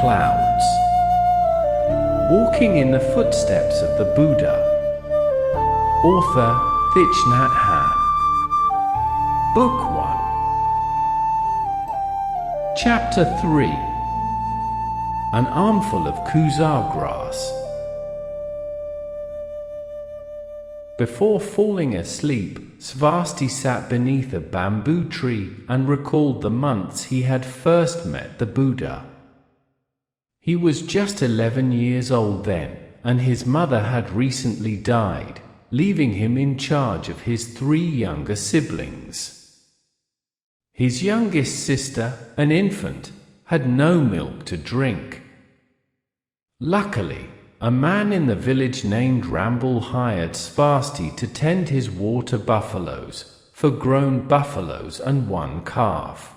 Cloudtts. Walking in the Footsteps of the Buddha. Author Thich Nhat Hanh. Book 1. Chapter 3. An armful of kusar grass. Before falling asleep, Svasti sat beneath a bamboo tree and recalled the months he had first met the Buddha. He was just 11 years old then, and his mother had recently died, leaving him in charge of his 3 younger siblings. His youngest sister, an infant, had no milk to drink. Luckily, a man in the village named Ramble hired Svasti to tend his water buffaloes, for grown buffaloes and 1 calf.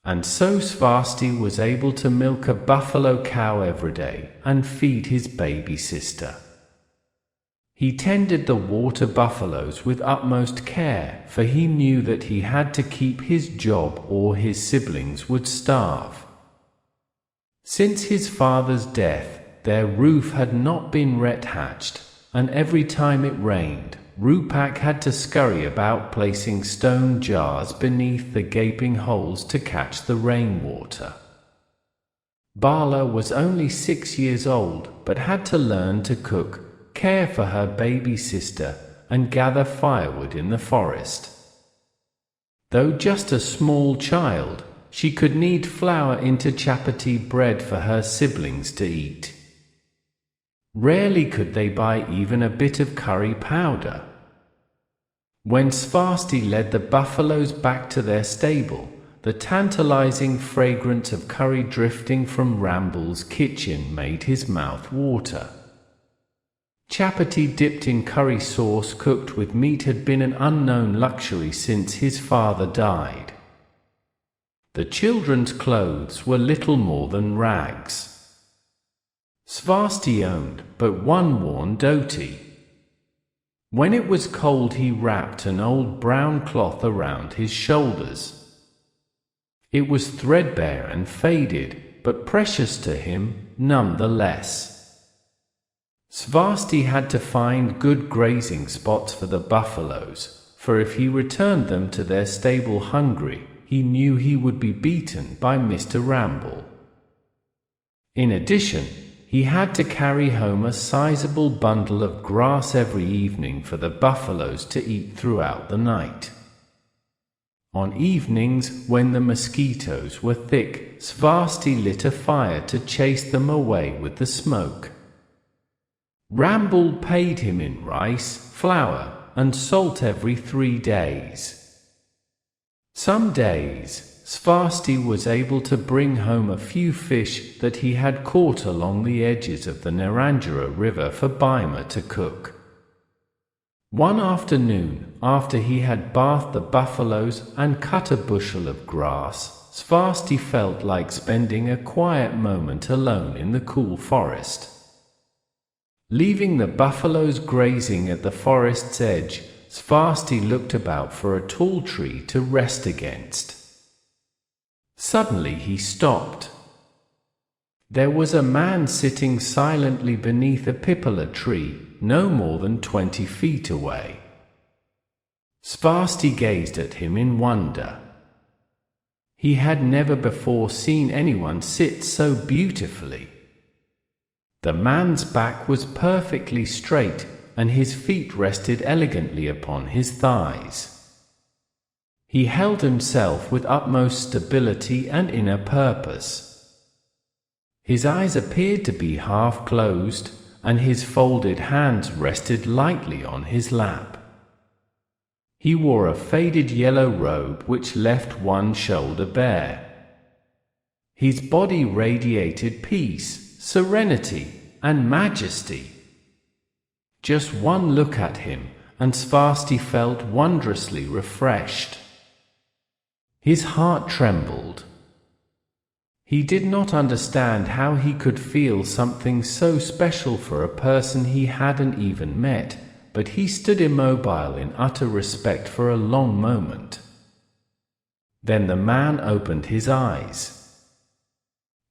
And so Svasti was able to milk a buffalo cow every day and feed his baby sister. He tended the water buffaloes with utmost care, for he knew that he had to keep his job or his siblings would starve. Since his father's death, their roof had not been ret-hatched, and every time it rained, Rupak had to scurry about placing stone jars beneath the gaping holes to catch the rainwater. Bala was only 6 years old, but had to learn to cook, care for her baby sister, and gather firewood in the forest. Though just a small child, she could knead flour into chapati bread for her siblings to eat. Rarely could they buy even a bit of curry powder. When Svasti led the buffaloes back to their stable, the tantalizing fragrance of curry drifting from Ramble's kitchen made his mouth water. Chapati dipped in curry sauce cooked with meat had been an unknown luxury since his father died. The children's clothes were little more than rags. Svasti owned but one worn dhoti. When it was cold, he wrapped an old brown cloth around his shoulders. It was threadbare and faded, but precious to him nonetheless. Svasti had to find good grazing spots for the buffaloes, for if he returned them to their stable hungry, he knew he would be beaten by Mr. Ramble. In addition, he had to carry home a sizable bundle of grass every evening for the buffaloes to eat throughout the night. On evenings, when the mosquitoes were thick, Svasti lit a fire to chase them away with the smoke. Ramble paid him in rice, flour, and salt every 3 days. Some days, Svasti was able to bring home a few fish that he had caught along the edges of the Narangara River for Bima to cook. One afternoon, after he had bathed the buffaloes and cut a bushel of grass, Svasti felt like spending a quiet moment alone in the cool forest. Leaving the buffaloes grazing at the forest's edge, Svasti looked about for a tall tree to rest against. Suddenly he stopped. There was a man sitting silently beneath a pipala tree, no more than 20 feet away. Svasti gazed at him in wonder. He had never before seen anyone sit so beautifully. The man's back was perfectly straight, and his feet rested elegantly upon his thighs. He held himself with utmost stability and inner purpose. His eyes appeared to be half closed, and his folded hands rested lightly on his lap. He wore a faded yellow robe which left one shoulder bare. His body radiated peace, serenity, and majesty. Just one look at him, and Svasti felt wondrously refreshed. His heart trembled. He did not understand how he could feel something so special for a person he hadn't even met, but he stood immobile in utter respect for a long moment. Then the man opened his eyes.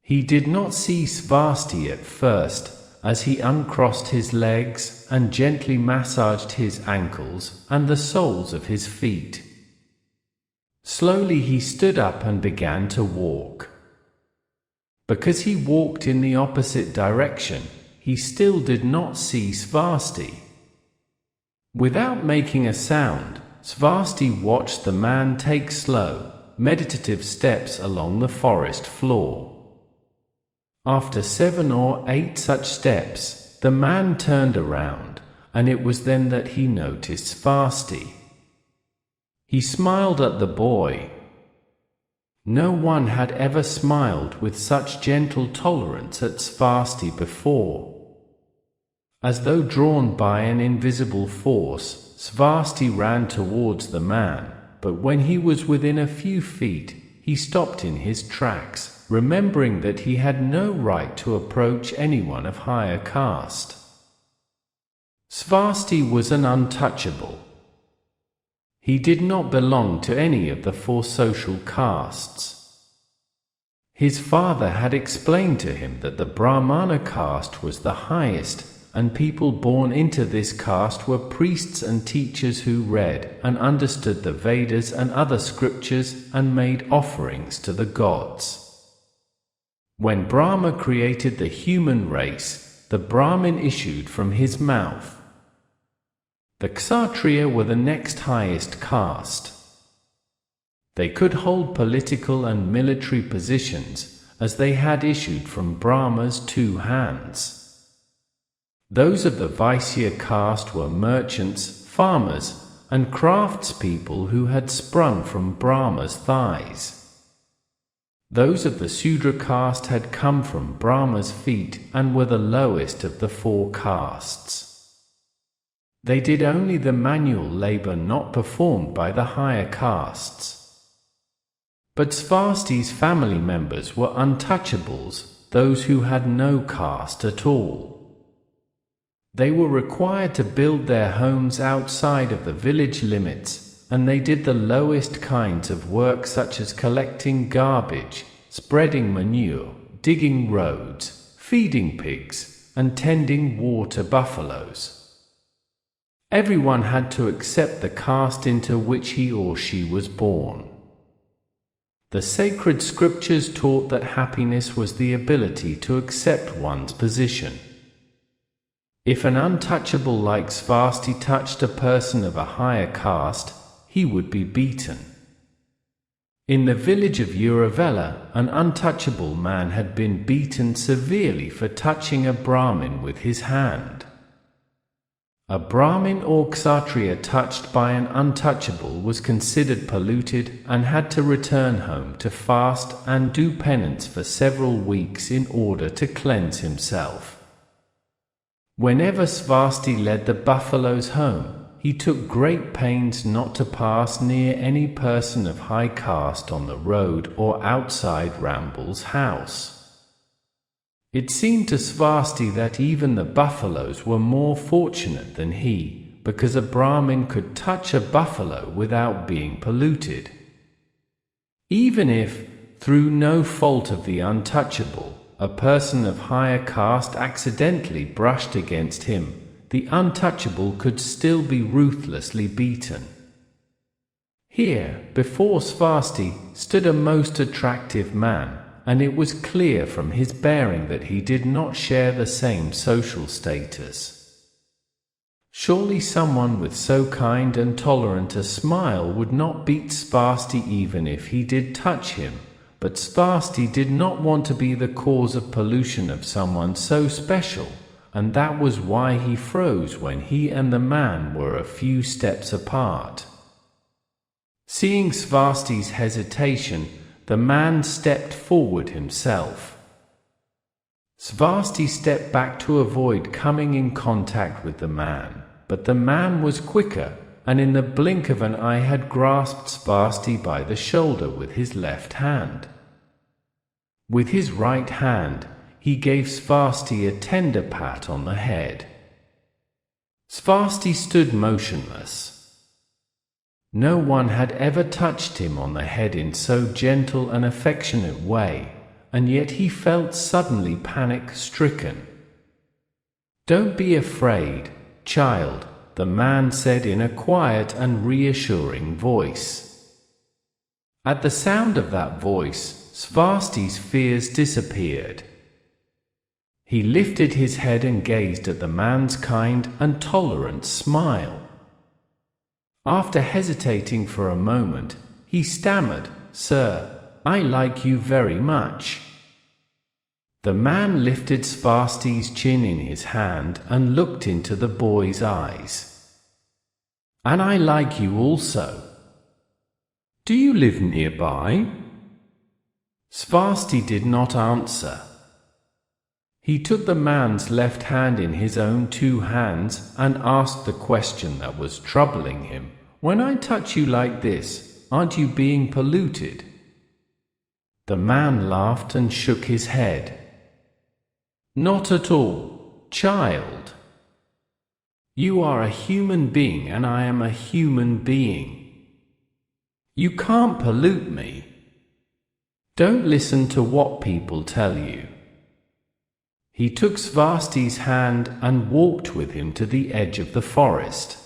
He did not see Svasti at first, as he uncrossed his legs and gently massaged his ankles and the soles of his feet. Slowly he stood up and began to walk. Because he walked in the opposite direction, he still did not see Svasti. Without making a sound, Svasti watched the man take slow, meditative steps along the forest floor. After 7 or 8 such steps, the man turned around, and it was then that he noticed Svasti. He smiled at the boy. No one had ever smiled with such gentle tolerance at Svasti before. As though drawn by an invisible force, Svasti ran towards the man, but when he was within a few feet, he stopped in his tracks, remembering that he had no right to approach anyone of higher caste. Svasti was an untouchable. He did not belong to any of the 4 social castes. His father had explained to him that the Brahmana caste was the highest, and people born into this caste were priests and teachers who read and understood the Vedas and other scriptures and made offerings to the gods. When Brahma created the human race, the Brahmin issued from his mouth. The Kshatriya were the next highest caste. They could hold political and military positions, as they had issued from Brahma's 2 hands. Those of the Vaisya caste were merchants, farmers, and craftspeople who had sprung from Brahma's thighs. Those of the Sudra caste had come from Brahma's feet and were the lowest of the 4 castes. They did only the manual labor not performed by the higher castes. But Svasti's family members were untouchables, those who had no caste at all. They were required to build their homes outside of the village limits, and they did the lowest kinds of work such as collecting garbage, spreading manure, digging roads, feeding pigs, and tending water buffaloes. Everyone had to accept the caste into which he or she was born. The sacred scriptures taught that happiness was the ability to accept one's position. If an untouchable like Svasti touched a person of a higher caste, he would be beaten. In the village of Uravela, an untouchable man had been beaten severely for touching a Brahmin with his hand. A Brahmin or Kshatriya touched by an untouchable was considered polluted and had to return home to fast and do penance for several weeks in order to cleanse himself. Whenever Svasti led the buffaloes home, he took great pains not to pass near any person of high caste on the road or outside Ramble's house. It seemed to Svasti that even the buffaloes were more fortunate than he, because a Brahmin could touch a buffalo without being polluted. Even if, through no fault of the untouchable, a person of higher caste accidentally brushed against him, the untouchable could still be ruthlessly beaten. Here, before Svasti, stood a most attractive man, and it was clear from his bearing that he did not share the same social status. Surely someone with so kind and tolerant a smile would not beat Svasti even if he did touch him, but Svasti did not want to be the cause of pollution of someone so special, and that was why he froze when he and the man were a few steps apart. Seeing Svasti's hesitation, the man stepped forward himself. Svasti stepped back to avoid coming in contact with the man, but the man was quicker, and in the blink of an eye had grasped Svasti by the shoulder with his left hand. With his right hand, he gave Svasti a tender pat on the head. Svasti stood motionless. No one had ever touched him on the head in so gentle and affectionate way, and yet he felt suddenly panic-stricken. "Don't be afraid, child," the man said in a quiet and reassuring voice. At the sound of that voice, Svasti's fears disappeared. He lifted his head and gazed at the man's kind and tolerant smile. After hesitating for a moment, he stammered, "Sir, I like you very much." The man lifted Svasti's chin in his hand and looked into the boy's eyes. "And I like you also. Do you live nearby?" Svasti did not answer. He took the man's left hand in his own two hands and asked the question that was troubling him. "When I touch you like this, aren't you being polluted?" The man laughed and shook his head. "Not at all, child. You are a human being and I am a human being. You can't pollute me. Don't listen to what people tell you." He took Svasti's hand and walked with him to the edge of the forest.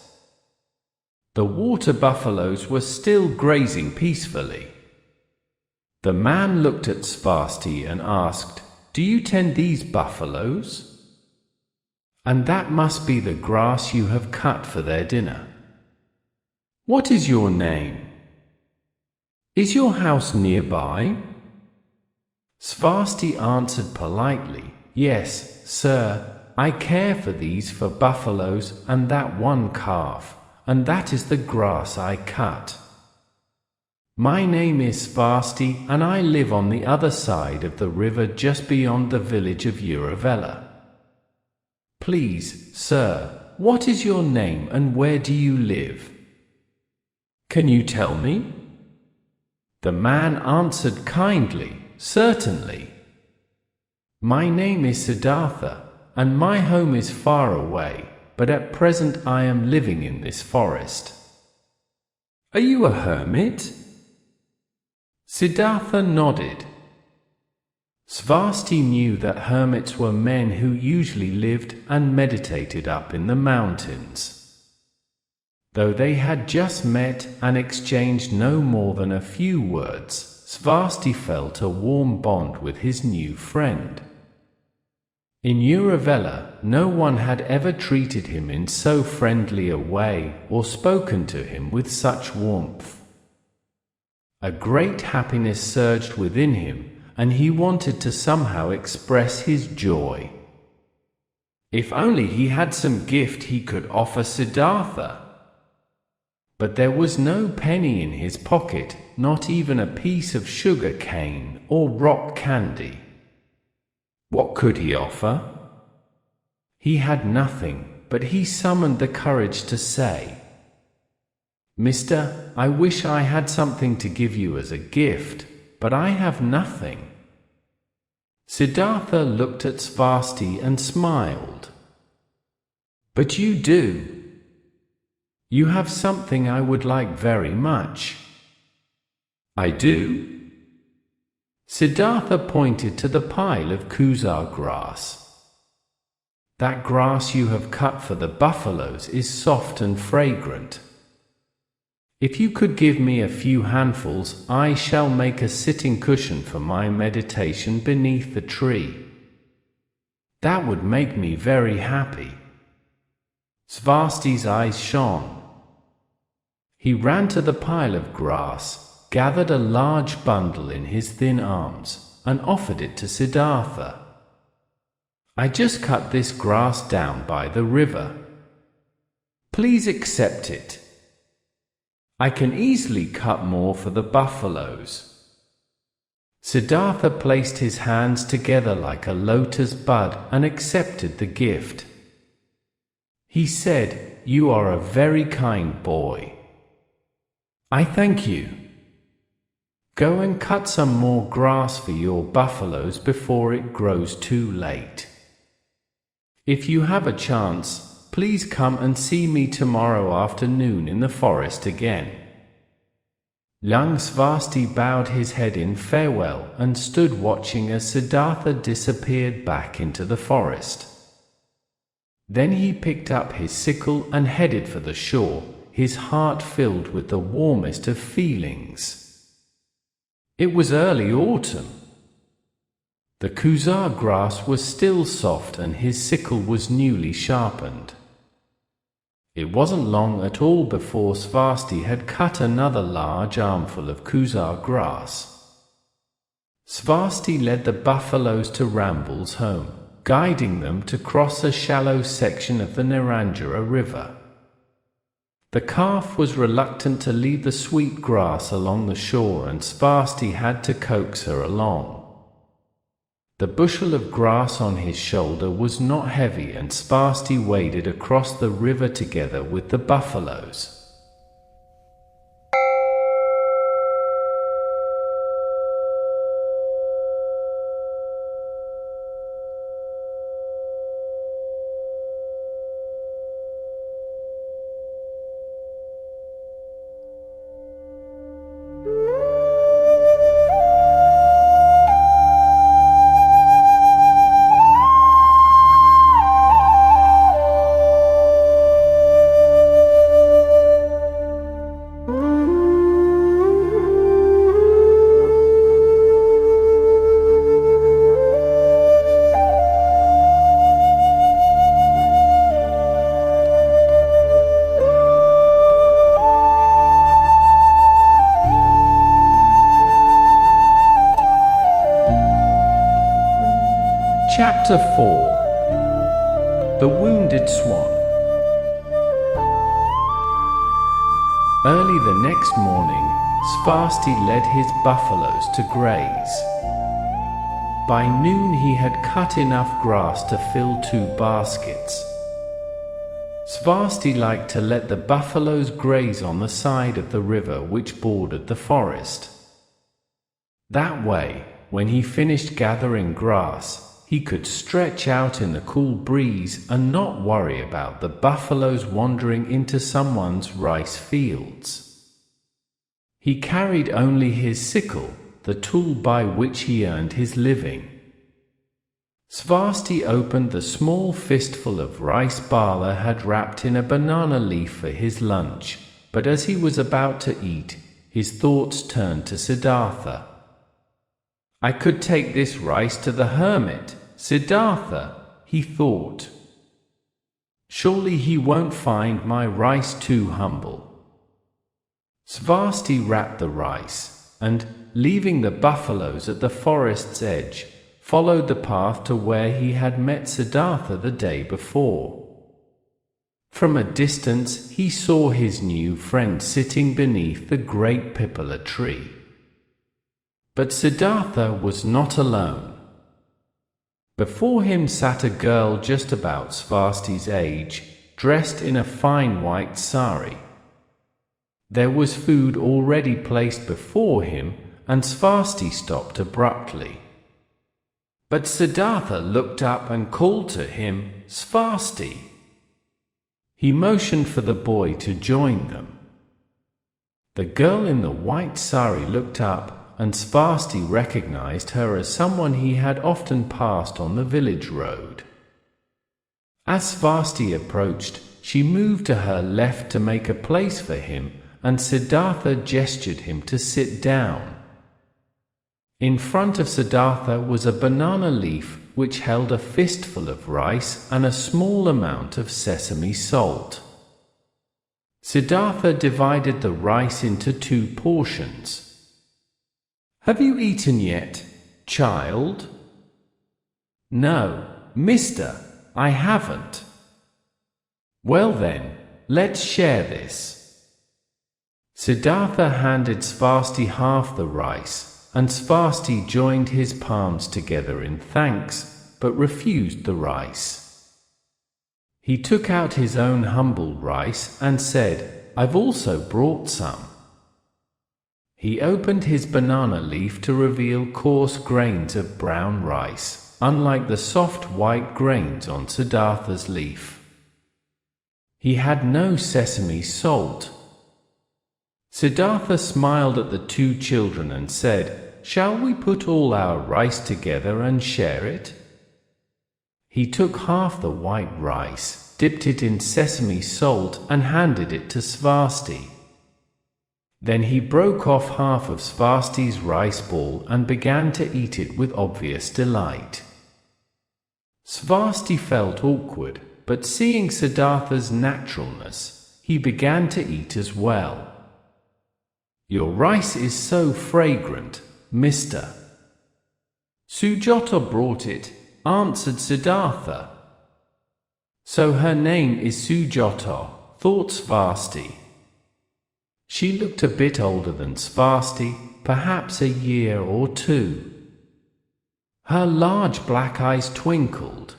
The water buffaloes were still grazing peacefully. The man looked at Svasti and asked, "Do you tend these buffaloes? And that must be the grass you have cut for their dinner. What is your name? Is your house nearby?" Svasti answered politely, "Yes, sir, I care for these for buffaloes and that one calf, and that is the grass I cut. My name is Svasti and I live on the other side of the river just beyond the village of Uravela. Please, sir, what is your name and where do you live? Can you tell me?" The man answered kindly, "Certainly. My name is Siddhartha, and my home is far away, but at present I am living in this forest." "Are you a hermit?" Siddhartha nodded. Svasti knew that hermits were men who usually lived and meditated up in the mountains. Though they had just met and exchanged no more than a few words, Svasti felt a warm bond with his new friend. In Uravela, no one had ever treated him in so friendly a way or spoken to him with such warmth. A great happiness surged within him, and he wanted to somehow express his joy. If only he had some gift he could offer Siddhartha. But there was no penny in his pocket, not even a piece of sugar cane or rock candy. What could he offer? He had nothing, but he summoned the courage to say, "Mister, I wish I had something to give you as a gift, but I have nothing." Siddhartha looked at Svasti and smiled. "But you do. You have something I would like very much." "I do?" Siddhartha pointed to the pile of kusar grass. "That grass you have cut for the buffaloes is soft and fragrant. If you could give me a few handfuls, I shall make a sitting cushion for my meditation beneath the tree. That would make me very happy." Svasti's eyes shone. He ran to the pile of grass, gathered a large bundle in his thin arms, and offered it to Siddhartha. "I just cut this grass down by the river. Please accept it. I can easily cut more for the buffaloes." Siddhartha placed his hands together like a lotus bud and accepted the gift. He said, "You are a very kind boy. I thank you. Go and cut some more grass for your buffaloes before it grows too late. If you have a chance, please come and see me tomorrow afternoon in the forest again." Young Svasti bowed his head in farewell and stood watching as Siddhartha disappeared back into the forest. Then he picked up his sickle and headed for the shore, his heart filled with the warmest of feelings. It was early autumn. The kusar grass was still soft and his sickle was newly sharpened. It wasn't long at all before Svasti had cut another large armful of kusar grass. Svasti led the buffaloes to Ramble's home, guiding them to cross a shallow section of the Niranjara river. The calf was reluctant to leave the sweet grass along the shore, and Svasti had to coax her along. The bushel of grass on his shoulder was not heavy, and Svasti waded across the river together with the buffaloes. Chapter 4. The Wounded Swan. Early the next morning, Svasti led his buffaloes to graze. By noon he had cut enough grass to fill 2 baskets. Svasti liked to let the buffaloes graze on the side of the river which bordered the forest. That way, when he finished gathering grass, he could stretch out in the cool breeze and not worry about the buffaloes wandering into someone's rice fields. He carried only his sickle, the tool by which he earned his living. Svasti opened the small fistful of rice Bala had wrapped in a banana leaf for his lunch, but as he was about to eat, his thoughts turned to Siddhartha. I could take this rice to the hermit, Siddhartha, he thought. Surely he won't find my rice too humble. Svasti wrapped the rice, and, leaving the buffaloes at the forest's edge, followed the path to where he had met Siddhartha the day before. From a distance he saw his new friend sitting beneath the great pipala tree. But Siddhartha was not alone. Before him sat a girl just about Svasti's age, dressed in a fine white sari. There was food already placed before him, and Svasti stopped abruptly. But Siddhartha looked up and called to him, Svasti. He motioned for the boy to join them. The girl in the white sari looked up, and Svasti recognized her as someone he had often passed on the village road. As Svasti approached, she moved to her left to make a place for him, and Siddhartha gestured him to sit down. In front of Siddhartha was a banana leaf which held a fistful of rice and a small amount of sesame salt. Siddhartha divided the rice into 2 portions. Have you eaten yet, child? No, mister, I haven't. Well then, let's share this. Siddhartha handed Svasti half the rice, and Svasti joined his palms together in thanks, but refused the rice. He took out his own humble rice and said, I've also brought some. He opened his banana leaf to reveal coarse grains of brown rice, unlike the soft white grains on Siddhartha's leaf. He had no sesame salt. Siddhartha smiled at the two children and said, "Shall we put all our rice together and share it?" He took half the white rice, dipped it in sesame salt, and handed it to Svasti. Then he broke off half of Svasti's rice ball and began to eat it with obvious delight. Svasti felt awkward, but seeing Siddhartha's naturalness, he began to eat as well. "Your rice is so fragrant, Mr. Sujata brought it," answered Siddhartha. "So her name is Sujata," thought Svasti. She looked a bit older than Svasti, perhaps a year or two. Her large black eyes twinkled.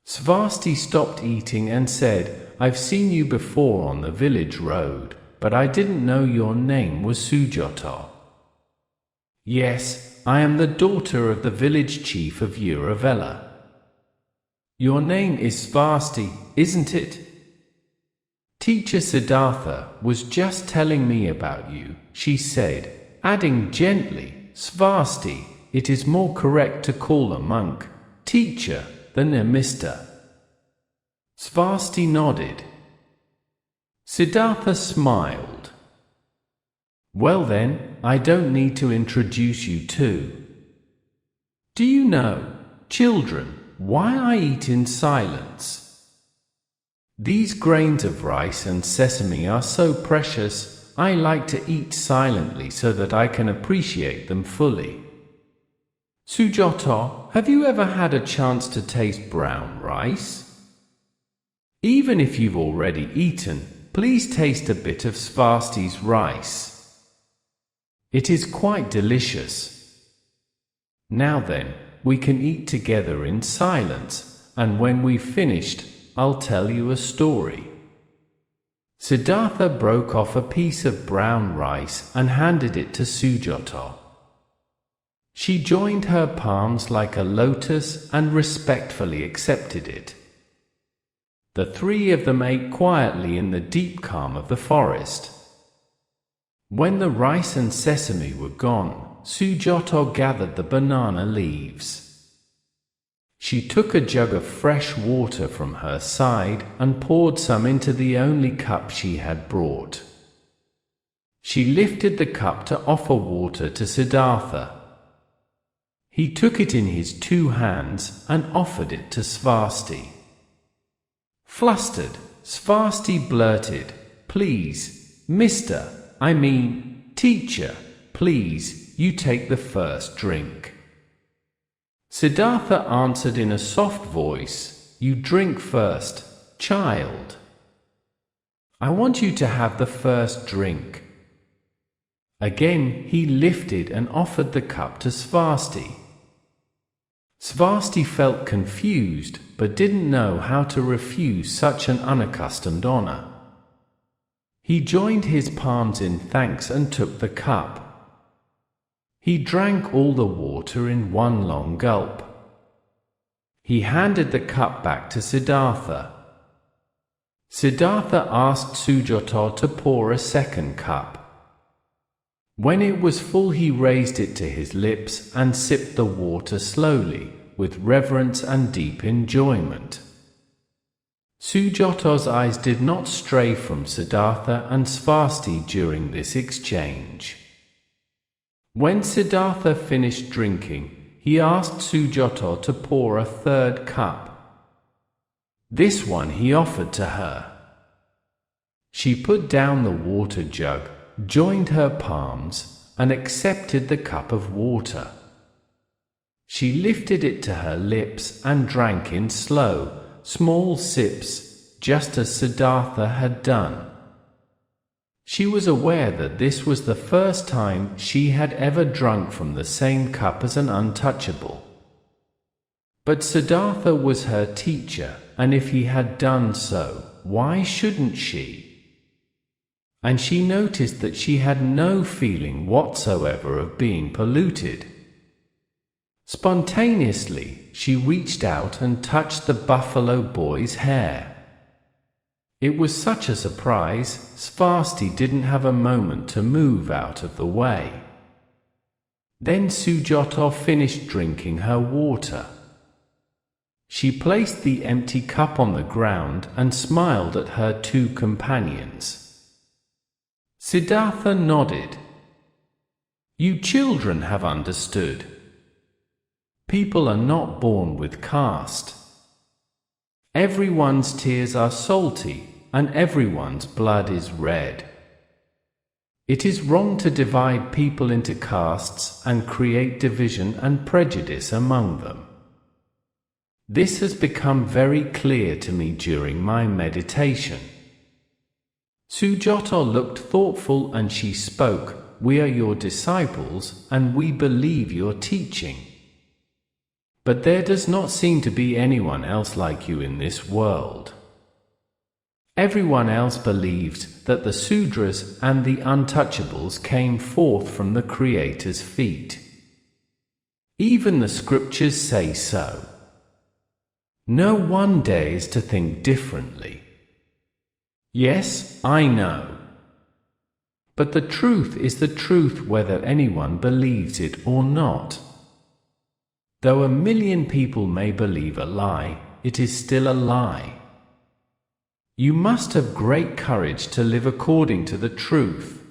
Svasti stopped eating and said, "I've seen you before on the village road, but I didn't know your name was Sujata." "Yes, I am the daughter of the village chief of Uravela." "Your name is Svasti, isn't it?" "Teacher Siddhartha was just telling me about you," she said, adding gently, "Svasti, it is more correct to call a monk teacher than a Mr." Svasti nodded. Siddhartha smiled. "Well then, I don't need to introduce you too. Do you know, children, why I eat in silence? These grains of rice and sesame are so precious, I like to eat silently so that I can appreciate them fully. Sujata, have you ever had a chance to taste brown rice? Even if you've already eaten, please taste a bit of Svasti's rice. It is quite delicious. Now then, we can eat together in silence, and when we've finished, I'll tell you a story." Siddhartha broke off a piece of brown rice and handed it to Sujata. She joined her palms like a lotus and respectfully accepted it. The three of them ate quietly in the deep calm of the forest. When the rice and sesame were gone, Sujata gathered the banana leaves. She took a jug of fresh water from her side and poured some into the only cup she had brought. She lifted the cup to offer water to Siddhartha. He took it in his two hands and offered it to Svasti. Flustered, Svasti blurted, "Please, teacher, please, you take the first drink." Siddhartha answered in a soft voice, "You drink first, child. I want you to have the first drink." Again he lifted and offered the cup to Svasti. Svasti felt confused, but didn't know how to refuse such an unaccustomed honor. He joined his palms in thanks and took the cup. He drank all the water in one long gulp. He handed the cup back to Siddhartha. Siddhartha asked Sujata to pour a second cup. When it was full, he raised it to his lips and sipped the water slowly, with reverence and deep enjoyment. Sujata's eyes did not stray from Siddhartha and Svasti during this exchange. When Siddhartha finished drinking, he asked Sujata to pour a third cup. This one he offered to her. She put down the water jug, joined her palms, and accepted the cup of water. She lifted it to her lips and drank in slow, small sips, just as Siddhartha had done. She was aware that this was the first time she had ever drunk from the same cup as an untouchable. But Siddhartha was her teacher, and if he had done so, why shouldn't she? And she noticed that she had no feeling whatsoever of being polluted. Spontaneously, she reached out and touched the buffalo boy's hair. It was such a surprise, Svasti didn't have a moment to move out of the way. Then Sujato finished drinking her water. She placed the empty cup on the ground and smiled at her two companions. Siddhartha nodded. You children have understood. People are not born with caste. Everyone's tears are salty, and everyone's blood is red. It is wrong to divide people into castes and create division and prejudice among them. This has become very clear to me during my meditation. Sujato looked thoughtful and she spoke, We are your disciples and we believe your teaching. But there does not seem to be anyone else like you in this world. Everyone else believes that the Sudras and the untouchables came forth from the Creator's feet. Even the scriptures say so. No one dares to think differently. Yes, I know. But the truth is the truth whether anyone believes it or not. Though 1,000,000 people may believe a lie, it is still a lie. You must have great courage to live according to the truth.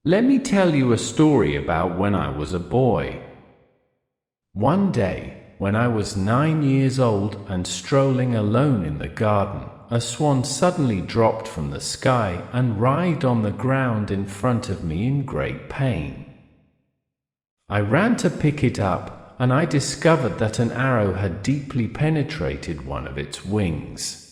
Let me tell you a story about when I was a boy. One day, when I was 9 years old and strolling alone in the garden, a swan suddenly dropped from the sky and writhed on the ground in front of me in great pain. I ran to pick it up, and I discovered that an arrow had deeply penetrated one of its wings.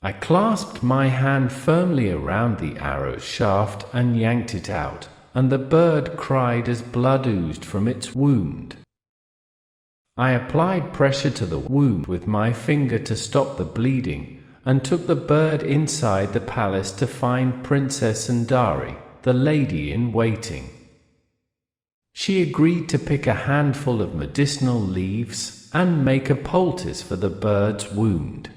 I clasped my hand firmly around the arrow's shaft and yanked it out, and the bird cried as blood oozed from its wound. I applied pressure to the wound with my finger to stop the bleeding, and took the bird inside the palace to find Princess Sundari, the lady in waiting. She agreed to pick a handful of medicinal leaves and make a poultice for the bird's wound.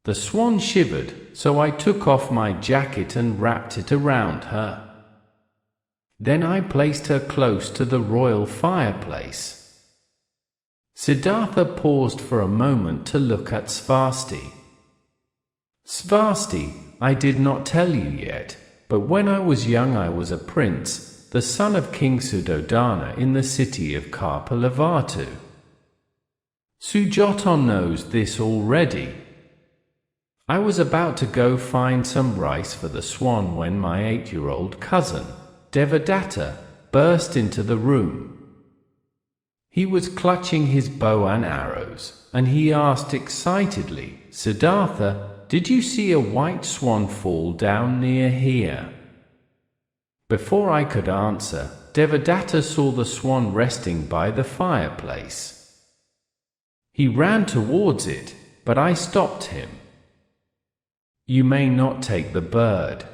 The swan shivered, so I took off my jacket and wrapped it around her. Then I placed her close to the royal fireplace. Siddhartha paused for a moment to look at Svasti. Svasti, I did not tell you yet, but when I was young I was a prince, the son of King Suddhodana in the city of Kapilavatthu. Sujato knows this already. I was about to go find some rice for the swan when my 8-year-old cousin, Devadatta, burst into the room. He was clutching his bow and arrows, and he asked excitedly, Siddhartha, did you see a white swan fall down near here? Before I could answer, Devadatta saw the swan resting by the fireplace. He ran towards it, but I stopped him. You may not take the bird.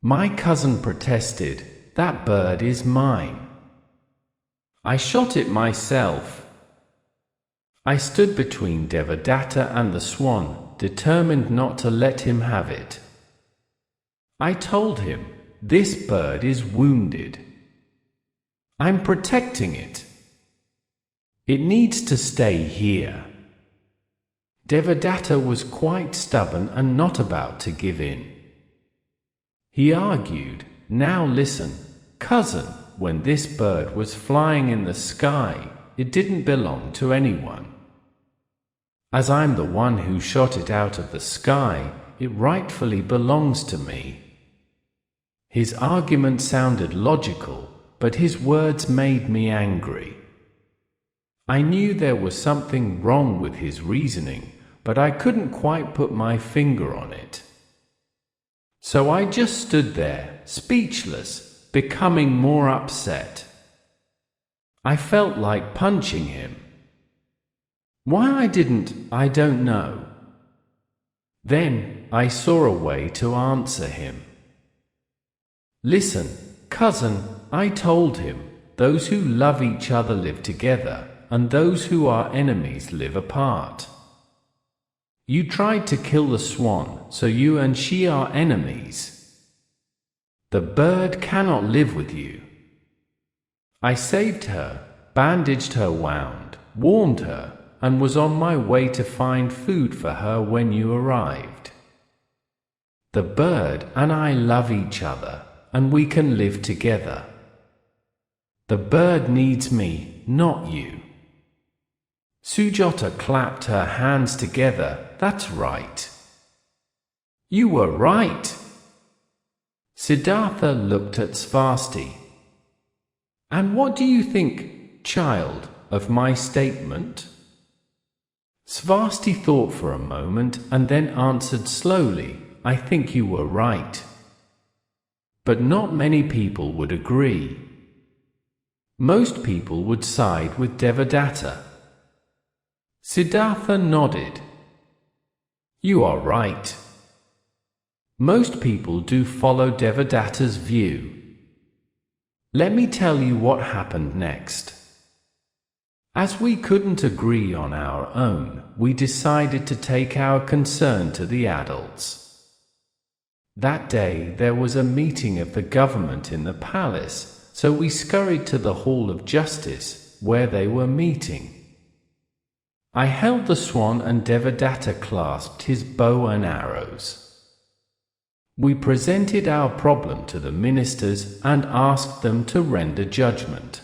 My cousin protested, that bird is mine. I shot it myself. I stood between Devadatta and the swan, determined not to let him have it. I told him, this bird is wounded. I'm protecting it. It needs to stay here. Devadatta was quite stubborn and not about to give in. He argued, now listen, cousin, when this bird was flying in the sky, it didn't belong to anyone. As I'm the one who shot it out of the sky, it rightfully belongs to me. His argument sounded logical, but his words made me angry. I knew there was something wrong with his reasoning, but I couldn't quite put my finger on it. So I just stood there, speechless, becoming more upset. I felt like punching him. Why I didn't, I don't know. Then I saw a way to answer him. Listen, cousin, I told him, those who love each other live together, and those who are enemies live apart. You tried to kill the swan, so you and she are enemies. The bird cannot live with you. I saved her, bandaged her wound, warmed her, and was on my way to find food for her when you arrived. The bird and I love each other, and we can live together. The bird needs me, not you. Sujata clapped her hands together. That's right. You were right. Siddhartha looked at Svasti. And what do you think, child, of my statement? Svasti thought for a moment and then answered slowly, I think you were right. But not many people would agree. Most people would side with Devadatta. Siddhartha nodded. You are right. Most people do follow Devadatta's view. Let me tell you what happened next. As we couldn't agree on our own, we decided to take our concern to the adults. That day there was a meeting of the government in the palace, so we scurried to the Hall of Justice, where they were meeting. I held the swan and Devadatta clasped his bow and arrows. We presented our problem to the ministers and asked them to render judgment.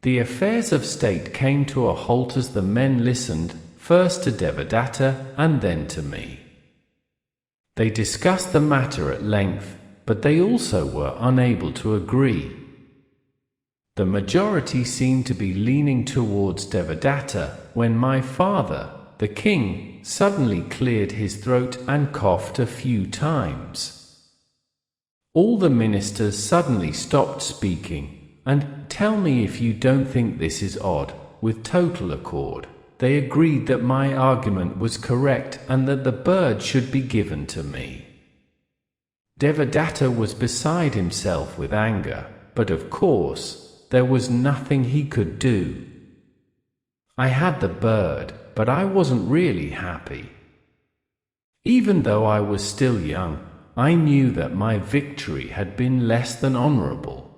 The affairs of state came to a halt as the men listened, first to Devadatta and then to me. They discussed the matter at length, but they also were unable to agree. The majority seemed to be leaning towards Devadatta when my father, the king, suddenly cleared his throat and coughed a few times. All the ministers suddenly stopped speaking, and tell me if you don't think this is odd, with total accord. They agreed that my argument was correct and that the bird should be given to me. Devadatta was beside himself with anger, but of course, there was nothing he could do. I had the bird, but I wasn't really happy. Even though I was still young, I knew that my victory had been less than honorable.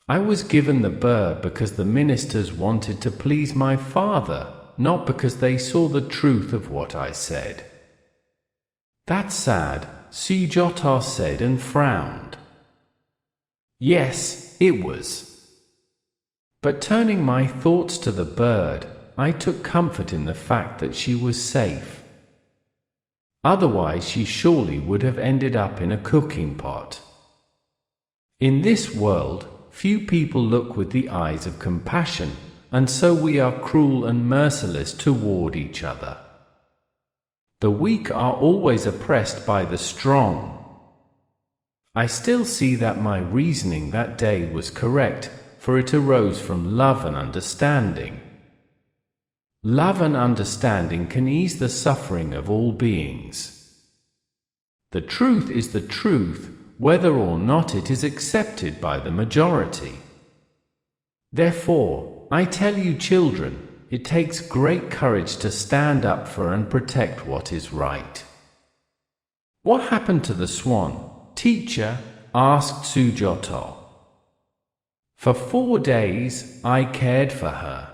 I was given the bird because the ministers wanted to please my father, not because they saw the truth of what I said. That's sad, Sujata said and frowned. Yes, it was. But turning my thoughts to the bird, I took comfort in the fact that she was safe. Otherwise she surely would have ended up in a cooking pot. In this world, few people look with the eyes of compassion, and so we are cruel and merciless toward each other. The weak are always oppressed by the strong. I still see that my reasoning that day was correct, for it arose from love and understanding. Love and understanding can ease the suffering of all beings. The truth is the truth, whether or not it is accepted by the majority. Therefore, I tell you children, it takes great courage to stand up for and protect what is right. What happened to the swan, teacher? Asked Sujata. For 4 days, I cared for her.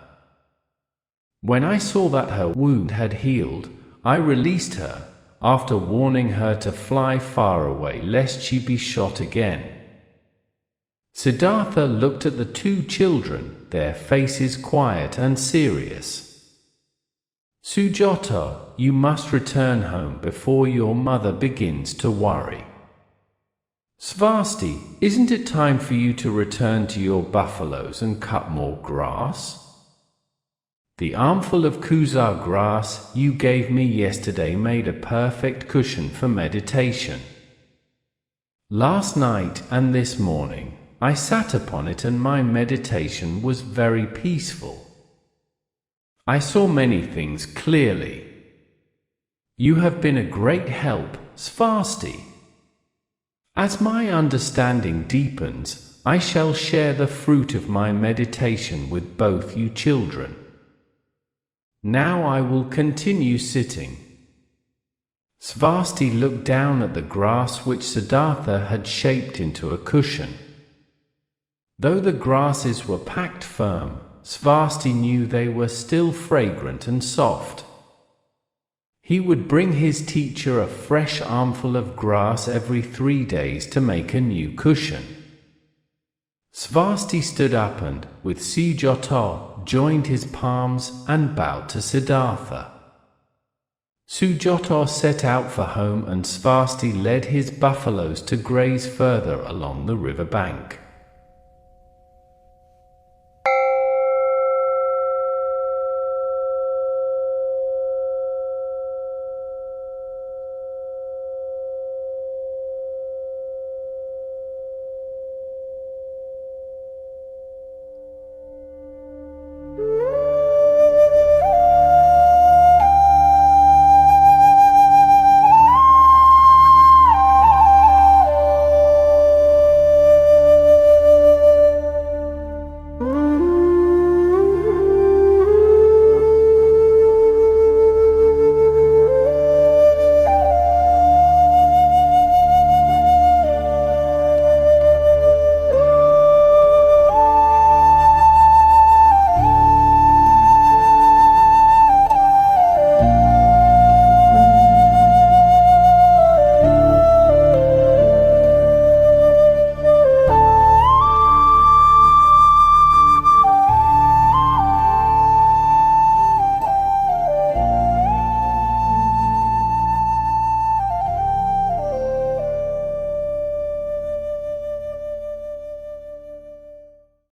When I saw that her wound had healed, I released her, after warning her to fly far away lest she be shot again. Siddhartha looked at the 2 children, their faces quiet and serious. Sujata, you must return home before your mother begins to worry. Svasti, isn't it time for you to return to your buffaloes and cut more grass? The armful of kusar grass you gave me yesterday made a perfect cushion for meditation. Last night and this morning, I sat upon it and my meditation was very peaceful. I saw many things clearly. You have been a great help, Svasti. As my understanding deepens, I shall share the fruit of my meditation with both you children. Now I will continue sitting." Svasti looked down at the grass which Siddhartha had shaped into a cushion. Though the grasses were packed firm, Svasti knew they were still fragrant and soft. He would bring his teacher a fresh armful of grass every 3 days to make a new cushion. Svasti stood up and, with Sujato, joined his palms and bowed to Siddhartha. Sujato set out for home and Svasti led his buffaloes to graze further along the river bank.